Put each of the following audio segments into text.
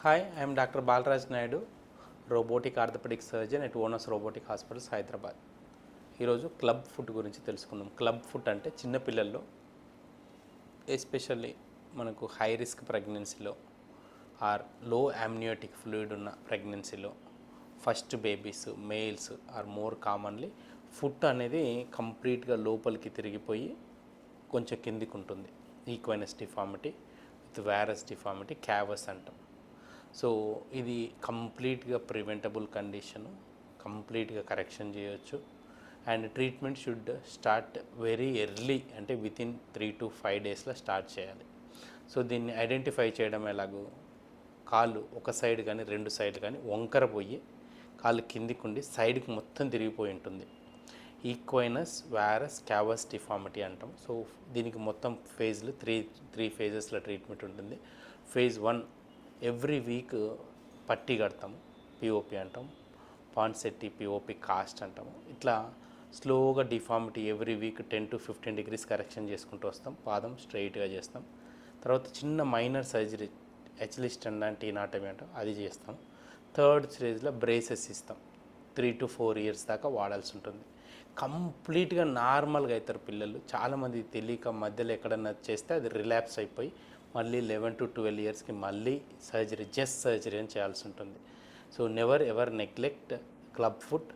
Hi, I am Dr. Balraj Naidu, robotic orthopedic surgeon at owners robotic hospitals Hyderabad. ఈరోజు club foot గురించి తెలుసుకుందాం. Club foot అంటే చిన్నపిల్లల్లో especially మనకు హై రిస్క్ ప్రెగ్నెన్సీలో ఆర్ లో అమ్నియోటిక్ ఫ్లూయిడ్ ఉన్న ప్రెగ్నెన్సీలో first babies males are more commonly foot అనేది కంప్లీట్గా లోపలికి తిరిగిపోయి కొంచెం కిందికి ఉంటుంది. Equinus deformity with varus deformity cavus అంటాం. సో ఇది కంప్లీట్గా ప్రివెంటబుల్ కండిషను, కంప్లీట్గా కరెక్షన్ చేయొచ్చు. And treatment should start very early, అంటే వితిన్ 3 to 5 డేస్లో స్టార్ట్ చేయాలి. సో దీన్ని ఐడెంటిఫై చేయడం ఎలాగో, కాళ్ళు ఒక సైడ్ కానీ 2 సైడ్లు కానీ వంకర పోయి కాళ్ళు కిందికి ఉండి సైడ్కి మొత్తం తిరిగిపోయి ఉంటుంది. ఈక్వైనస్ వ్యారస్ క్యావస్ డిఫార్మిటీ అంటాం. సో దీనికి మొత్తం ఫేజ్లు త్రీ ఫేజెస్లో ట్రీట్మెంట్ ఉంటుంది. ఫేజ్ 1 ఎవ్రీ వీక్ పట్టీ కడతాము, పిఓపి అంటాం. పాన్సెట్టి పిఓపి కాస్ట్ అంటాము. ఇట్లా స్లోగా deformity every week 10 to 15 degrees correction చేసుకుంటూ వస్తాం. పాదం స్ట్రైట్గా చేస్తాం. తర్వాత చిన్న మైనర్ సర్జరీ హెచ్లిస్ టెండన్ టీనాటమీ అంటాం, అది చేస్తాం. థర్డ్ స్టేజ్లో బ్రేసెస్ ఇస్తాం. 3 to 4 years దాకా వాడాల్సి ఉంటుంది. కంప్లీట్గా నార్మల్గా అవుతారు పిల్లలు. చాలామంది తెలియక మధ్యలో ఎక్కడన్నా చేస్తే అది రిలాప్స్ అయిపోయి మళ్ళీ 11 to 12 yearsకి మళ్ళీ సర్జరీ, జస్ట్ సర్జరీ అని చేయాల్సి ఉంటుంది. So never ever neglect club foot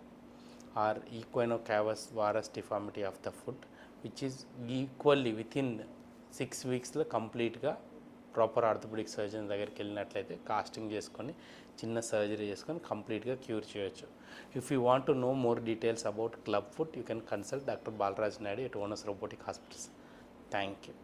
or equinocavus varus deformity of the foot which is equally within 6 weeksలో కంప్లీట్గా ప్రాపర్ ఆర్థోపెడిక్ సర్జన్ దగ్గరికి వెళ్ళినట్లయితే కాస్టింగ్ చేసుకొని చిన్న సర్జరీ చేసుకొని కంప్లీట్గా క్యూర్ చేయొచ్చు. If you want to know more details about club foot you can consult doctor Balaraj Naidu at owners robotic hospitals. Thank you.